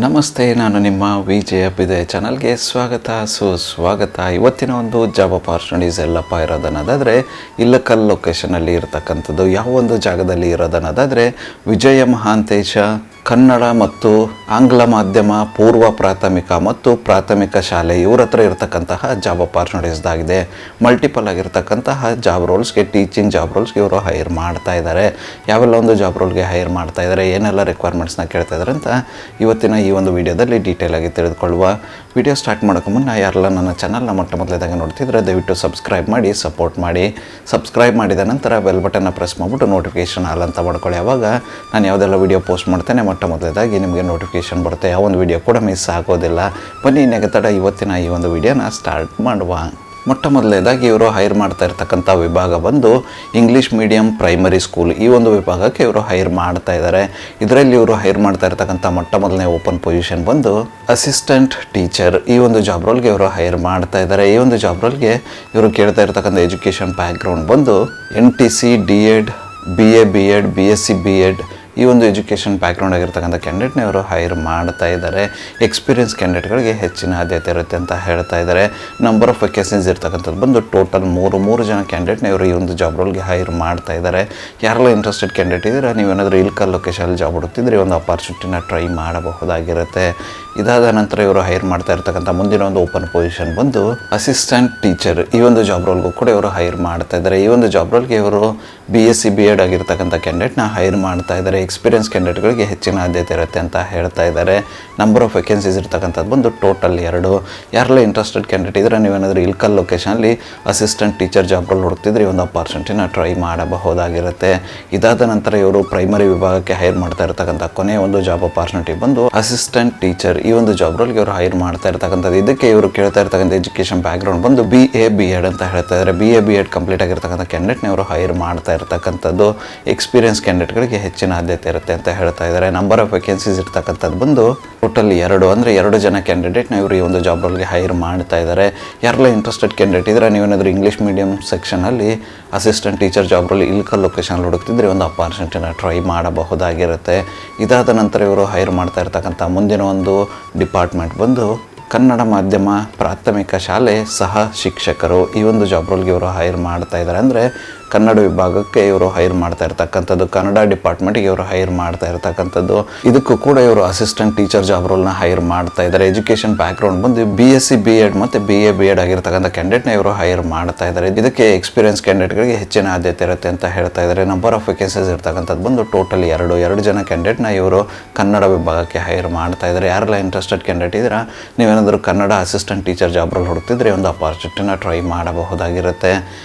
ನಮಸ್ತೆ, ನಾನು ನಿಮ್ಮ ವಿಜಯ ಅಭ್ಯುದಯ ಚಾನಲ್ಗೆ ಸ್ವಾಗತ ಸುಸ್ವಾಗತ. ಇವತ್ತಿನ ಒಂದು ಜಾಬ್ ಅಪಾರ್ಚುನಿಟೀಸ್ ಎಲ್ಲಪ್ಪ ಇರೋದನ್ನೋದಾದರೆ ಇಲ್ಲಕಲ್ ಲೊಕೇಶನಲ್ಲಿ ಇರತಕ್ಕಂಥದ್ದು. ಯಾವ ಒಂದು ಜಾಗದಲ್ಲಿ ಇರೋದನ್ನೋದಾದರೆ ವಿಜಯ ಮಹಾಂತೇಶ ಕನ್ನಡ ಮತ್ತು ಆಂಗ್ಲ ಮಾಧ್ಯಮ ಪೂರ್ವ ಪ್ರಾಥಮಿಕ ಮತ್ತು ಪ್ರಾಥಮಿಕ ಶಾಲೆ ಇವ್ರ ಹತ್ರ ಇರತಕ್ಕಂತಹ ಜಾಬ್ ಅಪಾರ್ಚುನಿಟೀಸ್ದಾಗಿದೆ. ಮಲ್ಟಿಪಲ್ ಆಗಿರ್ತಕ್ಕಂತಹ ಜಾಬ್ ರೋಲ್ಸ್ಗೆ, ಟೀಚಿಂಗ್ ಜಾಬ್ ರೋಲ್ಸ್ಗೆ ಇವರು ಹೈರ್ ಮಾಡ್ತಾ ಇದ್ದಾರೆ. ಯಾವೆಲ್ಲ ಒಂದು ಜಾಬ್ ರೋಲ್ಗೆ ಹೈರ್ ಮಾಡ್ತಾ ಇದ್ದಾರೆ, ಏನೆಲ್ಲ ರಿಕ್ವೈರ್ಮೆಂಟ್ಸ್ನ ಕೇಳ್ತಾ ಇದ್ದಾರೆ ಅಂತ ಇವತ್ತಿನ ಈ ಒಂದು ವಿಡಿಯೋದಲ್ಲಿ ಡೀಟೇಲ್ ಆಗಿ ತಿಳಿದುಕೊಳ್ಳುವ. ವಿಡಿಯೋ ಸ್ಟಾರ್ಟ್ ಮಾಡೋಕೆ ಮುನ್ನ ಯಾರೆಲ್ಲ ನನ್ನ ಚಾನಲ್ನ ಮೊದಲೇದಾಗಿ ನೋಡ್ತಿದ್ರೆ ದಯವಿಟ್ಟು ಸಬ್ಸ್ಕ್ರೈಬ್ ಮಾಡಿ, ಸಪೋರ್ಟ್ ಮಾಡಿ. ಸಬ್ಸ್ಕ್ರೈಬ್ ಮಾಡಿದ ನಂತರ ಬೆಲ್ ಬಟನ್ನ ಪ್ರೆಸ್ ಮಾಡಿಬಿಟ್ಟು ನೋಟಿಫಿಕೇಷನ್ ಆಲ್ ಅಂತ ಮಾಡ್ಕೊಳ್ಳಿ. ಆವಾಗ ನಾನು ಯಾವುದೆಲ್ಲ ವಿಡಿಯೋ ಪೋಸ್ಟ್ ಮಾಡ್ತೇನೆ ಮೊದಲೇದಾಗಿ ನಿಮಗೆ ನೋಟಿಫಿಕೇಷನ್ ಬರುತ್ತೆ. ಯಾವ ಒಂದು ವಿಡಿಯೋ ಕೂಡ ಮಿಸ್ ಆಗೋದಿಲ್ಲ. ಬನ್ನಿ ನೆಗತಡ ಇವತ್ತಿನ ಈ ಒಂದು ವಿಡಿಯೋನ ಸ್ಟಾರ್ಟ್ ಮಾಡುವ. ಮೊದಲೇದಾಗಿ ಇವರು ಹೈರ್ ಮಾಡ್ತಾ ಇರ್ತಕ್ಕಂಥ ವಿಭಾಗ ಬಂದು ಇಂಗ್ಲೀಷ್ ಮೀಡಿಯಂ ಪ್ರೈಮರಿ ಸ್ಕೂಲ್. ಈ ಒಂದು ವಿಭಾಗಕ್ಕೆ ಇವರು ಹೈರ್ ಮಾಡ್ತಾ ಇದ್ದಾರೆ. ಇದರಲ್ಲಿ ಇವರು ಹೈರ್ ಮಾಡ್ತಾ ಇರ್ತಕ್ಕಂಥ ಮೊದಲನೇ ಓಪನ್ ಪೊಸಿಷನ್ ಬಂದು ಅಸಿಸ್ಟೆಂಟ್ ಟೀಚರ್. ಈ ಒಂದು ಜಾಬ್ ರೋಲ್ಗೆ ಇವರು ಹೈರ್ ಮಾಡ್ತಾ ಇದ್ದಾರೆ. ಈ ಒಂದು ಜಾಬ್ ರೋಲ್ಗೆ ಇವರು ಕೇಳ್ತಾ ಇರ್ತಕ್ಕಂಥ ಎಜುಕೇಷನ್ ಬ್ಯಾಕ್ಗ್ರೌಂಡ್ ಬಂದು NTC DEd BA BEd BSc BEd ಈ ಒಂದು ಎಜುಕೇಷನ್ ಬ್ಯಾಕ್ಗ್ರೌಂಡ್ ಆಗಿರ್ತಕ್ಕಂಥ ಕ್ಯಾಂಡಿಡೇಟ್ನ ಇವರು ಹೈರ್ ಮಾಡ್ತಾ ಇದ್ದಾರೆ. ಎಕ್ಸ್ಪೀರಿಯನ್ಸ್ ಕ್ಯಾಂಡಿಡೇಟ್ಗಳಿಗೆ ಹೆಚ್ಚಿನ ಆದ್ಯತೆ ಇರುತ್ತೆ ಅಂತ ಹೇಳ್ತಾ ಇದ್ದಾರೆ. ನಂಬರ್ ಆಫ್ ವೇಕೆನ್ಸೀಸ್ ಇರ್ತಕ್ಕಂಥದ್ದು ಬಂದು ಟೋಟಲ್ ಮೂರು ಜನ ಕ್ಯಾಂಡಿಡೇಟ್ನ ಇವರು ಈ ಒಂದು ಜಾಬ್ ರೋಲ್ಗೆ ಹೈರ್ ಮಾಡ್ತಾ ಇದ್ದಾರೆ. ಯಾರೆಲ್ಲ ಇಂಟ್ರೆಸ್ಟೆಡ್ ಕ್ಯಾಂಡಿಡೇಟ್ ಇದ್ದೀರಾ, ನೀವೇನಾದರೂ ಇಲ್ಕಲ್ ಲೊಕೇಶನಲ್ಲಿ ಜಾಬ್ ಹುಡುಕ್ತಿದ್ರೆ ಒಂದು ಅಪಾರ್ಚುನಿಟಿನ ಟ್ರೈ ಮಾಡಬಹುದಾಗಿರುತ್ತೆ. ಇದಾದ ನಂತರ ಇವರು ಹೈರ್ ಮಾಡ್ತಾ ಇರ್ತಕ್ಕಂಥ ಮುಂದಿನ ಒಂದು ಓಪನ್ ಪೊಸಿಷನ್ ಬಂದು ಅಸಿಸ್ಟೆಂಟ್ ಟೀಚರ್. ಈ ಒಂದು ಜಾಬ್ ರೋಲ್ಗೂ ಕೂಡ ಇವರು ಹೈರ್ ಮಾಡ್ತಾ ಇದ್ದಾರೆ. ಈ ಒಂದು ಜಾಬ್ ರೋಲ್ಗೆ ಇವರು BSc BEd ಆಗಿರ್ತಕ್ಕಂಥ ಕ್ಯಾಂಡಿಡೇಟ್ನ ಹೈರ್ ಮಾಡ್ತಾ ಇದ್ದಾರೆ. ಎಕ್ಸ್ಪೀರಿಯನ್ಸ್ ಕ್ಯಾಂಡಿಡೇಟ್ಗಳಿಗೆ ಹೆಚ್ಚಿನ ಆದ್ಯತೆ ಇರುತ್ತೆ ಅಂತ ಹೇಳ್ತಾ ಇದ್ದಾರೆ. ನಂಬರ್ ಆಫ್ ವೇಕೆನ್ಸೀಸ್ ಇರ್ತಕ್ಕಂಥದ್ದು ಬಂದು ಟೋಟಲ್ 2. ಯಾರೆಲ್ಲ ಇಂಟ್ರೆಸ್ಟೆಡ್ ಕ್ಯಾಂಡಿಡೇಟ್ ಇದ್ದರೆ ನೀವೇನಾದರೂ ಇಲ್ಕಲ್ ಲೊಕೇಶನಲ್ಲಿ ಅಸಿಸ್ಟೆಂಟ್ ಟೀಚರ್ ಜಾಬ್ ರೋಲ್ ಹುಡುಕ್ತಿದ್ರೆ ಒಂದು ಅಪಾರ್ಚುನಿಟಿನ ಟ್ರೈ ಮಾಡಬಹುದಾಗಿರುತ್ತೆ. ಇದಾದ ನಂತರ ಇವರು ಪ್ರೈಮರಿ ವಿಭಾಗಕ್ಕೆ ಹೈರ್ ಮಾಡ್ತಾ ಇರ್ತಕ್ಕಂಥ ಕೊನೆಯ ಒಂದು ಜಾಬ್ ಅಪಾರ್ಚುನಿಟಿ ಬಂದು ಅಸಿಸ್ಟೆಂಟ್ ಟೀಚರ್. ಈ ಒಂದು ಜಾಬ್ ರೋಲ್ಗೆ ಇವರು ಹೈರ್ ಮಾಡ್ತಾ ಇರ್ತಕ್ಕಂಥದ್ದು. ಇದಕ್ಕೆ ಇವರು ಕೇಳ್ತಾ ಇರ್ತಕ್ಕಂಥ ಎಜುಕೇಷನ್ ಬ್ಯಾಕ್ಗ್ರೌಂಡ್ ಬಂದು BA BEd ಅಂತ ಹೇಳ್ತಾ ಇದ್ದಾರೆ. BA BEd ಕಂಪ್ಲೀಟ್ ಆಗಿರ್ತಕ್ಕಂಥ ಕ್ಯಾಂಡಿಡೇಟ್ನ ಇವರು ಹೈರ್ ಮಾಡ್ತಾ ಇರ್ತಕ್ಕಂಥದ್ದು. ಎಕ್ಸ್ಪೀರಿಯನ್ಸ್ ಕ್ಯಾಂಡಿಡೇಟ್ಗಳಿಗೆ ಹೆಚ್ಚಿನ ಆದ್ಯತೆ ಇರುತ್ತೆ ಅಂತ ಹೇಳ್ತಾ ಇದ್ದಾರೆ. ನಂಬರ್ ಆಫ್ ವೇಕೆನ್ಸೀಸ್ ಇರ್ತಕ್ಕಂಥದ್ದು ಬಂದು ಟೋಟಲ್ 2, ಅಂದರೆ 2 ಜನ ಕ್ಯಾಂಡಿಡೇಟ್ನ ಇವರು ಈ ಒಂದು ಜಾಬ್ ರೋಲ್ಗೆ ಹೈರ್ ಮಾಡ್ತಾ ಇದ್ದಾರೆ. ಯಾರೆಲ್ಲ ಇಂಟ್ರೆಸ್ಟೆಡ್ ಕ್ಯಾಂಡಿಡೇಟ್ ಇದ್ದರೆ ನೀವೇನಾದರೂ ಇಂಗ್ಲೀಷ್ ಮೀಡಿಯಂ ಸೆಕ್ಷನಲ್ಲಿ assistant teacher job role Ilkal location ಹುಡುಕ್ತಿದ್ರೆ ಒಂದು ಅಪಾರ್ಚುನಿಟಿನ ಟ್ರೈ ಮಾಡಬಹುದಾಗಿರುತ್ತೆ. ಇದಾದ ನಂತರ ಇವರು ಹೈರ್ ಮಾಡ್ತಾ ಇರ್ತಕ್ಕಂಥ ಮುಂದಿನ ಒಂದು ಡಿಪಾರ್ಟ್ಮೆಂಟ್ ಬಂದು ಕನ್ನಡ ಮಾಧ್ಯಮ ಪ್ರಾಥಮಿಕ ಶಾಲೆ ಸಹ ಶಿಕ್ಷಕರು. ಈ ಒಂದು ಜಾಬ್ ರೋಲ್ಗೆ ಇವರು ಹೈರ್ ಮಾಡ್ತಾ ಇದ್ದಾರೆ. ಅಂದರೆ ಕನ್ನಡ ವಿಭಾಗಕ್ಕೆ ಇವರು ಹೈರ್ ಮಾಡ್ತಾ ಇರ್ತಕ್ಕಂಥದ್ದು, ಕನ್ನಡ ಡಿಪಾರ್ಟ್ಮೆಂಟ್ಗೆ ಇವರು ಹೈರ್ ಮಾಡ್ತಾ ಇರ್ತಕ್ಕಂಥದ್ದು. ಇದಕ್ಕೂ ಕೂಡ ಇವರು ಅಸಿಸ್ಟೆಂಟ್ ಟೀಚರ್ ಜಾಬ್ ರೋಲ್ನ ಹೈರ್ ಮಾಡ್ತಾ ಇದ್ದಾರೆ. ಎಜುಕೇಷನ್ ಬ್ಯಾಕ್ಗ್ರೌಂಡ್ ಬಂದು BSc BEd ಮತ್ತು BA BEd ಆಗಿರ್ತಕ್ಕಂಥ ಕ್ಯಾಂಡಿಡೇಟ್ನ ಇವರು ಹೈರ್ ಮಾಡ್ತಾ ಇದ್ದಾರೆ. ಇದಕ್ಕೆ ಎಕ್ಸ್ಪೀರಿಯನ್ಸ್ ಕ್ಯಾಂಡಿಡೇಟ್ಗಳಿಗೆ ಹೆಚ್ಚಿನ ಆದ್ಯತೆ ಇರುತ್ತೆ ಅಂತ ಹೇಳ್ತಾ ಇದ್ದಾರೆ. ನಂಬರ್ ಆಫ್ ವೇಕೆನ್ಸೀಸ್ ಇರ್ತಕ್ಕಂಥದ್ದು ಬಂದು ಟೋಟಲ್ 2 ಜನ ಕ್ಯಾಂಡಿಡೇಟ್ನ ಇವರು ಕನ್ನಡ ವಿಭಾಗಕ್ಕೆ ಹೈರ್ ಮಾಡ್ತಾ ಇದ್ದಾರೆ. ಯಾರೆಲ್ಲ ಇಂಟ್ರೆಸ್ಟೆಡ್ ಕ್ಯಾಂಡಿಡೇಟ್ ಇದ್ದೀರಾ, ನೀವೇನಾದರೂ Kannada assistant teacher job role ಹುಡುಕ್ತಿದ್ರೆ ಒಂದು ಅಪಾರ್ಚುನಿಟಿನ ಟ್ರೈ ಮಾಡಬಹುದಾಗಿರುತ್ತೆ.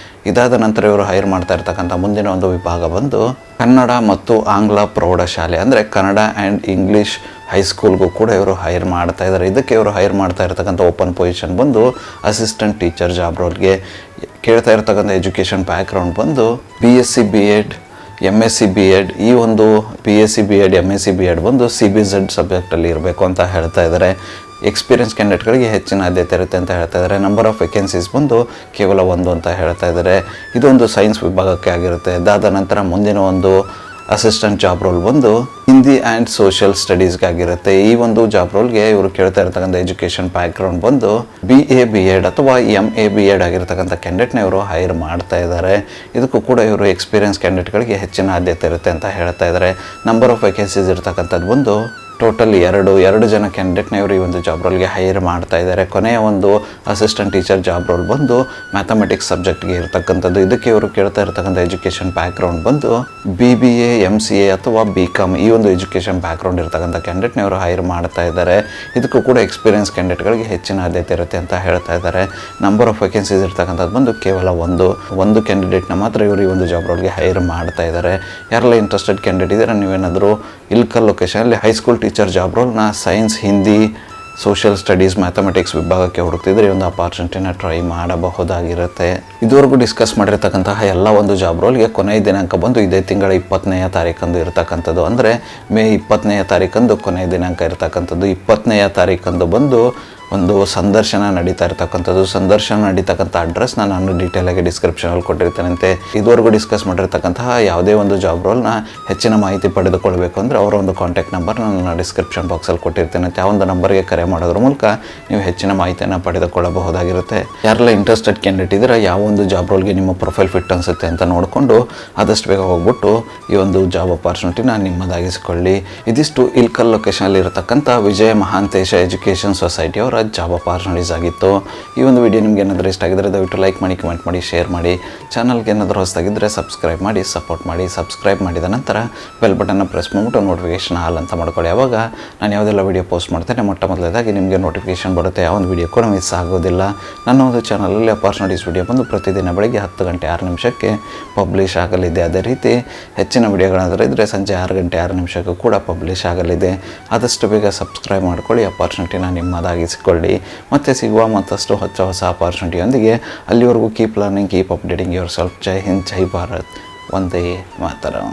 ಇದಾದ ನಂತರ ಇವರು ಹೈರ್ ಮಾಡ್ತಾ ಇರ್ತಕ್ಕಂಥ ಮುಂದಿನ ಒಂದು ವಿಭಾಗ ಬಂದು ಕನ್ನಡ ಮತ್ತು ಆಂಗ್ಲ ಪ್ರೌಢಶಾಲೆ, ಅಂದರೆ ಕನ್ನಡ ಆ್ಯಂಡ್ ಇಂಗ್ಲೀಷ್ ಹೈಸ್ಕೂಲ್ಗೂ ಕೂಡ ಇವರು ಹೈರ್ ಮಾಡ್ತಾ ಇದ್ದಾರೆ. ಇದಕ್ಕೆ ಇವರು ಹೈರ್ ಮಾಡ್ತಾ ಇರ್ತಕ್ಕಂಥ ಓಪನ್ ಪೊಸಿಷನ್ ಬಂದು ಅಸಿಸ್ಟೆಂಟ್ ಟೀಚರ್ ಜಾಬ್ ರೋಲ್ಗೆ. ಕೇಳ್ತಾ ಇರ್ತಕ್ಕಂಥ ಎಜುಕೇಷನ್ ಬ್ಯಾಕ್ಗ್ರೌಂಡ್ ಬಂದು BSc BEd MSc BEd. ಈ ಒಂದು BSc BEd MSc BEd ಬಂದು CBZ ಸಬ್ಜೆಕ್ಟಲ್ಲಿ ಇರಬೇಕು ಅಂತ ಹೇಳ್ತಾ ಇದ್ದಾರೆ. ಎಕ್ಸ್ಪೀರಿಯನ್ಸ್ ಕ್ಯಾಂಡಿಡೇಟ್ಗಳಿಗೆ ಹೆಚ್ಚಿನ ಆದ್ಯತೆ ಇರುತ್ತೆ ಅಂತ ಹೇಳ್ತಾ ಇದ್ದಾರೆ. ನಂಬರ್ ಆಫ್ ವೇಕೆನ್ಸೀಸ್ ಬಂದು ಕೇವಲ 1 ಅಂತ ಹೇಳ್ತಾ ಇದ್ದಾರೆ. ಇದೊಂದು ಸೈನ್ಸ್ ವಿಭಾಗಕ್ಕೆ ಆಗಿರುತ್ತೆ. ಇದಾದ ನಂತರ ಮುಂದಿನ ಒಂದು ಅಸಿಸ್ಟೆಂಟ್ ಜಾಬ್ ರೋಲ್ ಬಂದು ಹಿಂದಿ ಆ್ಯಂಡ್ ಸೋಷಿಯಲ್ ಸ್ಟಡೀಸ್ಗಾಗಿರುತ್ತೆ. ಈ ಒಂದು ಜಾಬ್ ರೋಲ್ಗೆ ಇವರು ಕೇಳ್ತಾ ಇರ್ತಕ್ಕಂಥ ಎಜುಕೇಷನ್ ಬ್ಯಾಕ್ಗ್ರೌಂಡ್ ಬಂದು BA BEd ಅಥವಾ MA BEd ಆಗಿರ್ತಕ್ಕಂಥ ಕ್ಯಾಂಡಿಡೇಟ್ನ ಇವರು ಹೈರ್ ಮಾಡ್ತಾ ಇದ್ದಾರೆ. ಇದಕ್ಕೂ ಕೂಡ ಇವರು ಎಕ್ಸ್ಪೀರಿಯನ್ಸ್ ಕ್ಯಾಂಡಿಡೇಟ್ಗಳಿಗೆ ಹೆಚ್ಚಿನ ಆದ್ಯತೆ ಇರುತ್ತೆ ಅಂತ ಹೇಳ್ತಾ ಇದ್ದಾರೆ. ನಂಬರ್ ಆಫ್ ವೇಕೆನ್ಸೀಸ್ ಇರ್ತಕ್ಕಂಥದ್ದು ಬಂದು ಟೋಟಲ್ 2 ಜನ ಕ್ಯಾಂಡಿಡೇಟ್ನ ಇವರು ಈ ಒಂದು ಜಾಬ್ ರೋಲ್ಗೆ ಹೈರ್ ಮಾಡ್ತಾ ಇದ್ದಾರೆ. ಕೊನೆಯ ಒಂದು ಅಸಿಸ್ಟೆಂಟ್ ಟೀಚರ್ ಜಾಬ್ ರೋಲ್ ಬಂದು ಮ್ಯಾಥಮೆಟಿಕ್ಸ್ ಸಬ್ಜೆಕ್ಟ್ಗೆ ಇರ್ತಕ್ಕಂಥದ್ದು. ಇದಕ್ಕೆ ಇವರು ಕೇಳ್ತಾ ಇರ್ತಕ್ಕಂಥ ಎಜುಕೇಷನ್ ಬ್ಯಾಕ್ಗ್ರೌಂಡ್ ಬಂದು BBA MCA ಅಥವಾ BCom ಈ ಒಂದು ಎಜುಕೇಷನ್ ಬ್ಯಾಕ್ಗ್ರೌಂಡ್ ಇರ್ತಕ್ಕಂಥ ಕ್ಯಾಂಡಿಡೇಟ್ನ ಇವರು ಹೈರ್ ಮಾಡ್ತಾ ಇದ್ದಾರೆ. ಇದಕ್ಕೂ ಕೂಡ ಎಕ್ಸ್ಪೀರಿಯನ್ಸ್ ಕ್ಯಾಂಡಿಡೇಟ್ಗಳಿಗೆ ಹೆಚ್ಚಿನ ಆದ್ಯತೆ ಇರುತ್ತೆ ಅಂತ ಹೇಳ್ತಾ ಇದ್ದಾರೆ. ನಂಬರ್ ಆಫ್ ವೇಕೆನ್ಸೀಸ್ ಇರ್ತಕ್ಕಂಥದ್ದು ಬಂದು ಕೇವಲ 1 ಕ್ಯಾಂಡಿಡೇಟ್ನ ಮಾತ್ರ ಇವರು ಈ ಒಂದು ಜಾಬ್ ರೋಲ್ಗೆ ಹೈರ್ ಮಾಡ್ತಾ ಇದ್ದಾರೆ. ಯಾರೆಲ್ಲ ಇಂಟ್ರೆಸ್ಟೆಡ್ ಕ್ಯಾಂಡಿಡೇಟ್ ಇದ್ದಾರೆ, ನೀವೇನಾದರೂ ಇಲ್ಕಲ್ ಲೊಕೇಶನಲ್ಲಿ ಹೈಸ್ಕೂಲ್ ಟೀಚರ್ ಜಾಬ್ ರೋಲ್ನ science, Hindi, social studies, mathematics ವಿಭಾಗಕ್ಕೆ ಹುಡುಕ್ತಿದ್ರೆ ಒಂದು ಅಪಾರ್ಚುನಿಟಿನ ಟ್ರೈ ಮಾಡಬಹುದಾಗಿರುತ್ತೆ. ಇದುವರೆಗೂ ಡಿಸ್ಕಸ್ ಮಾಡಿರ್ತಕ್ಕಂತಹ ಎಲ್ಲ ಒಂದು ಜಾಬ್ ರೋಲ್ಗೆ ಕೊನೆಯ ದಿನಾಂಕ ಬಂದು ಇದೇ ತಿಂಗಳ 20ನೇ ತಾರೀಕಂದು ಇರತಕ್ಕಂಥದ್ದು. ಅಂದರೆ ಮೇ 20ನೇ ತಾರೀಕಂದು ಕೊನೆಯ ದಿನಾಂಕ ಇರತಕ್ಕಂಥದ್ದು. 20ನೇ ತಾರೀಕಂದು ಬಂದು ಒಂದು ಸಂದರ್ಶನ ನಡೀತಾ ಇರ್ತಕ್ಕಂಥದ್ದು. ಸಂದರ್ಶನ ನಡೀತಕ್ಕಂಥ ಅಡ್ರೆಸ್ನ ನಾನು ಡೀಟೇಲಾಗಿ ಡಿಸ್ಕ್ರಿಪ್ಷನಲ್ಲಿ ಕೊಟ್ಟಿರ್ತೇನಂತೆ. ಇದುವರೆಗೂ ಡಿಸ್ಕಸ್ ಮಾಡಿರ್ತಕ್ಕಂತಹ ಯಾವುದೇ ಒಂದು ಜಾಬ್ ರೋಲ್ನ ಹೆಚ್ಚಿನ ಮಾಹಿತಿ ಪಡೆದುಕೊಳ್ಬೇಕು ಅಂದರೆ ಅವರ ಒಂದು ಕಾಂಟ್ಯಾಕ್ಟ್ ನಂಬರ್ ನಾನು ಡಿಸ್ಕ್ರಿಪ್ಷನ್ ಬಾಕ್ಸಲ್ಲಿ ಕೊಟ್ಟಿರ್ತೇನಂತೆ. ಆ ಒಂದು ನಂಬರ್ಗೆ ಕರೆ ಮಾಡೋದ್ರ ಮೂಲಕ ನೀವು ಹೆಚ್ಚಿನ ಮಾಹಿತಿಯನ್ನು ಪಡೆದುಕೊಳ್ಳಬಹುದಾಗಿರುತ್ತೆ. ಯಾರೆಲ್ಲ ಇಂಟ್ರೆಸ್ಟೆಡ್ ಕ್ಯಾಂಡಿಡೇಟ್ ಇದ್ದರೆ ಯಾವ ಒಂದು ಜಾಬ್ ರೋಲ್ಗೆ ನಿಮ್ಮ ಪ್ರೊಫೈಲ್ ಫಿಟ್ ಅನಿಸುತ್ತೆ ಅಂತ ನೋಡಿಕೊಂಡು ಆದಷ್ಟು ಬೇಗ ಹೋಗ್ಬಿಟ್ಟು ಈ ಒಂದು ಜಾಬ್ ಅಪಾರ್ಚುನಿಟಿನ ನಿಮ್ಮದಾಗಿಸಿಕೊಳ್ಳಿ. ಇದಿಷ್ಟು ಇಲ್ಕಲ್ ಲೊಕೇಶನಲ್ಲಿ ಇರತಕ್ಕಂಥ ವಿಜಯ ಮಹಾಂತೇಶ ಎಜುಕೇಷನ್ ಸೊಸೈಟಿಯವರ ಜಾಬ್ ಅಪಾರ್ಚುನಿಟೀಸ್ ಆಗಿತ್ತು. ಈ ಒಂದು ವಿಡಿಯೋ ನಿಮ್ಗೆ ಏನಾದರೂ ಇಷ್ಟ ಆಗಿದ್ರೆ ದಯವಿಟ್ಟು ಲೈಕ್ ಮಾಡಿ, ಕಮೆಂಟ್ ಮಾಡಿ, ಶೇರ್ ಮಾಡಿ. ಚಾನಲ್ಗೆ ಏನಾದರೂ ಹೊಸದಾಗಿದ್ದರೆ ಸಬ್ಸ್ಕ್ರೈಬ್ ಮಾಡಿ ಸಪೋರ್ಟ್ ಮಾಡಿ. ಸಬ್ಸ್ಕ್ರೈಬ್ ಮಾಡಿದ ನಂತರ ಬೆಲ್ ಬಟನ್ನ ಪ್ರೆಸ್ ಮಾಡಿಬಿಟ್ಟು ನೋಟಿಫಿಕೇಷನ್ ಆಲ್ ಅಂತ ಮಾಡ್ಕೊಳ್ಳಿ. ಆವಾಗ ನಾನು ಯಾವುದೆಲ್ಲ ವೀಡಿಯೋ ಪೋಸ್ಟ್ ಮಾಡ್ತೇನೆ ಮೊದಲೇದಾಗಿ ನಿಮಗೆ ನೋಟಿಫಿಕೇಷನ್ ಬರುತ್ತೆ. ಯಾವ ಒಂದು ವೀಡಿಯೋ ಕೂಡ ಮಿಸ್ ಆಗೋದಿಲ್ಲ. ನನ್ನ ಒಂದು ಚಾನಲಲ್ಲಿ ಅಪಾರ್ಚುನಿಟೀಸ್ ವೀಡಿಯೋ ಬಂದು ಪ್ರತಿದಿನ ಬೆಳಗ್ಗೆ 10 ಗಂಟೆ 6 ನಿಮಿಷಕ್ಕೆ ಪಬ್ಲಿಷ್ ಆಗಲಿದೆ. ಅದೇ ರೀತಿ ಹೆಚ್ಚಿನ ವೀಡಿಯೋಗಳಾದರೂ ಇದ್ದರೆ ಸಂಜೆ 6 ಗಂಟೆ 6 ನಿಮಿಷಕ್ಕೂ ಕೂಡ ಪಬ್ಲಿಷ್ ಆಗಲಿದೆ. ಆದಷ್ಟು ಬೇಗ ಸಬ್ಸ್ಕ್ರೈಬ್ ಮಾಡ್ಕೊಳ್ಳಿ, ಅಪಾರ್ಚುನಿಟಿನ ನಿಮ್ಮದಾಗಿಸಿಕೊಳ್ಳಿ. ಮತ್ತೆ ಸಿಗುವ ಮತ್ತಷ್ಟು ಹೊಸ ಅಪಾರ್ಚುನಿಟಿಯೊಂದಿಗೆ. ಅಲ್ಲಿವರೆಗೂ keep learning, keep updating yourself. ಜೈ ಹಿಂದ್, ಜೈ ಭಾರತ್, ವಂದೇ ಮಾತರಂ.